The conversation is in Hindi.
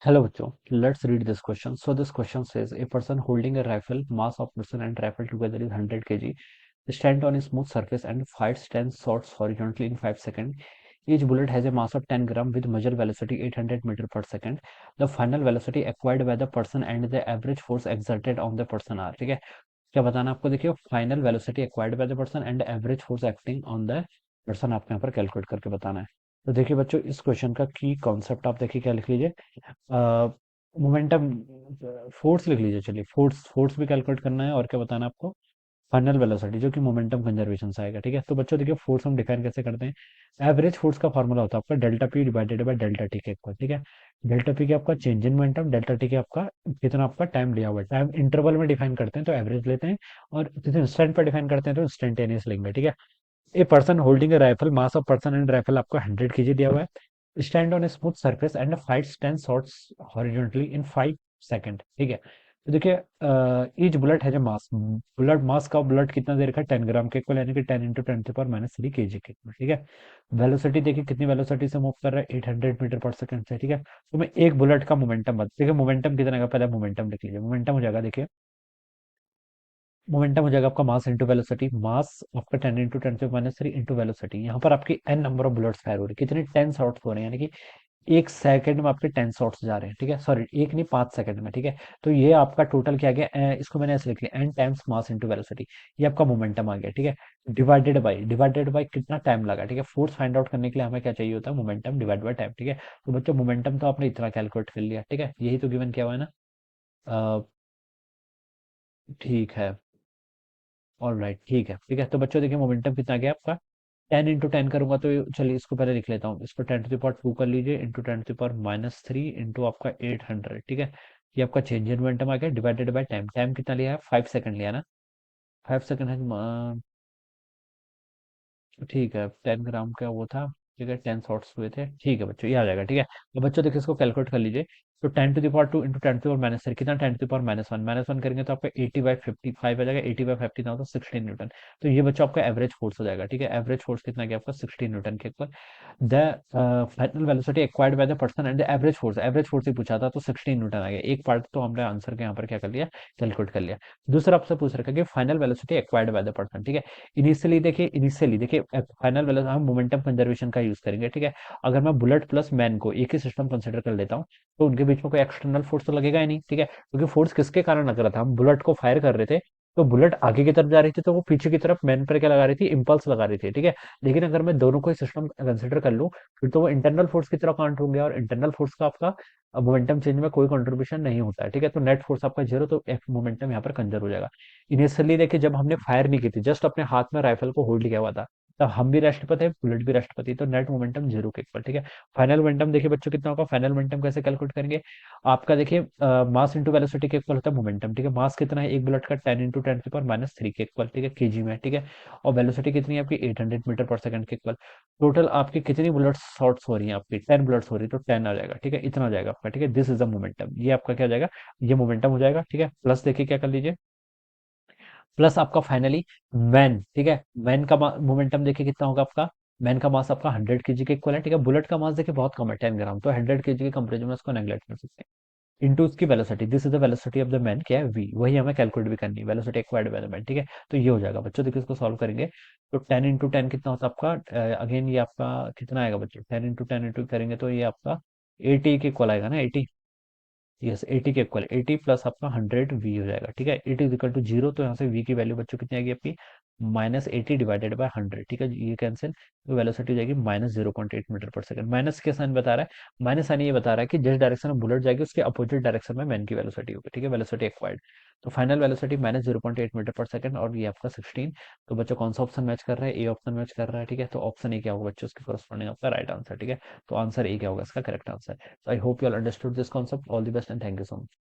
Hello, Bachcho. Let's read this question. So this question says a person holding a rifle, mass of person and rifle together is 100 kg, stand on a smooth surface and fires 10 shots horizontally in 5 seconds. Each bullet has a mass of 10 gram with muzzle velocity 800 meter per second. The final velocity acquired by the person and the average force exerted on the person are. ठीक है, क्या बताना आपको? देखिए, final velocity acquired by the person and average force acting on the person आपको यहाँ पर कैलकुलेट करके बताना है। तो देखिए बच्चों, इस क्वेश्चन का की कॉन्सेप्ट आप देखिए क्या लिख लीजिए। मोमेंटम फोर्स लिख लीजिए। चलिए, फोर्स फोर्स भी कैलकुलेट करना है और क्या बताना है आपको? फाइनल वेलोसिटी जो कि मोमेंटम कंजर्वेशन से आएगा। ठीक है, तो बच्चों देखिए, फोर्स हम डिफाइन कैसे करते हैं? एवरेज फोर्स का फॉर्मूला होता है आपका delta P divided by delta T के इक्वल। ठीक है, डेल्टा पी के आपका change in momentum, delta T के आपका कितना आपका टाइम लिया हुआ है। टाइम इंटरवल में डिफाइन करते हैं तो एवरेज लेते हैं, और किसी इंस्टेंट पर डिफाइन करते हैं तो इंस्टेंटेनियस लेंगे। ठीक है, a person holding A rifle, mass of person and rifle आपको 100 kg दिया हुआ है, stand on a smooth surface and fights 10 shots horizontally in 5 second. ठीक है, तो देखिए, ईच बुलेट है जो मास, बुलेट मास का बुलेट कितना दे रखा है? 10 ग्राम के इक्वल, यानी कि 10 into 10 to the power -3 kg के इक्वल। ठीक है, वेलोसिटी देखिए कितनी वेलोसिटी से मूव कर रहा है? 800 मीटर पर सेकंड से। ठीक है, तो मैं एक बुलेट का मोमेंटम बता, देखिए मोमेंटम कितना का, पहले मोमेंटम लिख लीजिए। मोमेंटम हो जाएगा, देखिए मोमेंटम हो जाएगा आपका मास इंटू वेलोसिटी। मास आपका 10 into 10 to the power -3 into velocity. यहाँ पर आपकी N number of bullets fire हो रही है, कितने? 10 शॉट्स हो रहे हैं, यानी कि एक सेकंड में आपके 10 शॉट्स जा रहे हैं। ठीक है, सॉरी, एक नहीं, 5 सेकंड में। ठीक है, तो ये आपका टोटल क्या आ गया? इसको मैंने ऐसे लिख लिया, N times mass into velocity. ये आपका मोमेंटम आ गया। ठीक है, डिवाइडेड बाई कितना टाइम लगा। ठीक है, फोर्स फाइंड आउट करने के लिए हमें क्या चाहिए होता है? Momentum divide by time. ठीक है, तो बच्चों मोमेंटम तो आपने इतना कैलकुलेट कर लिया। ठीक है, यही तो गिवन किया हुआ है ना? अ, ठीक है, ऑलराइट, ठीक है। ठीक है, तो बच्चों देखिए मोमेंटम कितना आ गया आपका? 10 इंटू 10 करूंगा तो चलिए इसको पहले लिख लेता हूँ। इसको 10 to the power 2 कर लीजिए, into 10 to the power -3 into आपका 800। ठीक है, ये आपका चेंज इन मोमेंटम आ गया, डिवाइडेड बाय टाइम। टाइम कितना लिया है? 5 सेकंड लिया ना? 5 सेकंड है। ठीक है, 10 ग्राम का वो था। ठीक है, 10 शॉट्स हुए थे। ठीक है बच्चों, ये आ जाएगा। ठीक है, तो बच्चों देखिए इसको कैलकुलेट कर लीजिए। तो 10 to the power 2 into 10 to the power -3 कितना? 10 to the power -1, -1 करेंगे तो आपका 80/55 आ जाएगा। 80/50 ना, तो 16 न्यूटन। तो ये बच्चों आपका एवरेज फोर्स हो जाएगा। ठीक है, एवरेज फोर्स कितना गया आपका? 16 न्यूटन के equal. The final velocity acquired by the person and the average force ही पूछा था, तो 16 न्यूटन आ गया। एक पार्ट तो हमने आंसर के यहाँ पर क्या कर लिया? कैलकुलेट कर लिया। दूसरा आपसे पूछ रखा है कि final velocity acquired by the person. ठीक है, इनिशियली देखिए फाइनल वेलोसिटी हम मोमेंटम कंजर्वेशन का यूज करेंगे। ठीक है, अगर मैं बुलेट प्लस मैन को एक ही सिस्टम कंसिडर कर लेता हूँ, तो उनके बीच में कोई एक्सटर्नल फोर्स तो लगेगा ही नहीं। ठीक है, क्योंकि फोर्स किसके कारण लग रहा था? हम बुलेट को फायर कर रहे थे, तो बुलेट आगे की तरफ जा रही थी, तो वो पीछे की तरफ मैन पर क्या लगा रही थी? इंपल्स लगा रही थी। ठीक है, लेकिन अगर मैं दोनों को ही सिस्टम कंसिडर कर लूँ, फिर तो वो इंटरनल फोर्स की तरह काउंट होंगे, और इंटरनल फोर्स का आपका मोमेंटम चेंज में कोई कंट्रीब्यूशन नहीं होता है। ठीक है, तो नेट फोर्स आपका जीरो, तो मोमेंटम यहाँ पर कंजर्व हो जाएगा। इनिशियली देखिए, जब हमने फायर नहीं की थी, जस्ट अपने हाथ में राइफल को होल्ड किया हुआ था, तब हम भी राष्ट्रपति है, बुलेट भी राष्ट्रपति, तो नेट मोमेंटम जीरो के इक्वल। ठीक है, फाइनल मोमेंटम देखिए बच्चों कितना होगा? फाइनल मोमेंटम कैसे कैलकुलेट करेंगे? आपका देखिए, मास इंटू वेलोसिटी के इक्वल होता है मोमेंटम। ठीक है, मास कितना है एक बुलेट का? 10 इंटू 10 to the power -3 के इक्वल। ठीक है, केजी में। ठीक है, और वेलोसिटी कितनी है आपकी? 800 मीटर पर सेकंड के इक्वल। टोटल आपकी कितनी बुलेट शॉट्स हो रही हैं? आपकी 10 बुलेट्स हो रही है, तो 10 आ जाएगा। ठीक है, इतना आ जाएगा आपका। ठीक है, दिस इज द मोमेंटम। ये आपका क्या हो जाएगा? ये मोमेंटम हो जाएगा। ठीक है, प्लस देखिए क्या कर लीजिए, प्लस आपका फाइनली मैन। ठीक है, मैन का मोमेंटम देखिए कितना होगा आपका? मैन का मास आपका 100 kg के इक्वल है। ठीक है, बुलेट का मास देखिए बहुत कम है, 10 ग्राम, तो 100 kg के कंपेरिजन में उसको नेगलेक्ट कर सकते हैं। इनटू उसकी velocity, this is the velocity of the man, क्या है? वी, वही हमें कैलकुलेट भी करनी है, velocity acquired by the man. ठीक है, तो ये हो जाएगा बच्चों। देखिए इसको सॉल्व करेंगे तो 10 इंटू 10 कितना होता है आपका? अगेन ये आपका कितना आएगा बच्चों? 10 इंटू 10 इंटू करेंगे तो ये आपका 80 के इक्वल आएगा ना? 80, यस, 80 के इक्वल। 80 प्लस आपका 100 वी हो जाएगा। ठीक है, 80 इज इक्वल टू 0, तो यहाँ से वी की वैल्यू बच्चों कितनी आएगी आपकी? -80 डिवाइडेड बाय 100। ठीक है, ये कैंसिल, तो वेलोसिटी हो जाएगी -0.8 मीटर पर सेकंड। माइनस के साइन बता रहा है, माइनस साइन ये बता रहा है कि जिस डायरेक्शन में बुलेट जाएगी उसके अपोजिट डायरेक्शन में मैन की वेलोसिटी होगी। ठीक है, वेलोसिटी एक्वायर्ड, तो फाइनल वेलोसिटी -0.8 मीटर पर सेकंड, और ये आपका 16। तो बच्चों कौन सा ऑप्शन मैच कर रहा है? ए ऑप्शन मैच कर रहा है। ठीक है, तो ऑप्शन ए क्या होगा बच्चों? उसके corresponding आपका राइट आंसर। ठीक है, तो आंसर ए क्या होगा इसका correct answer? So I hope you all understood this concept. All the best and thank you so much.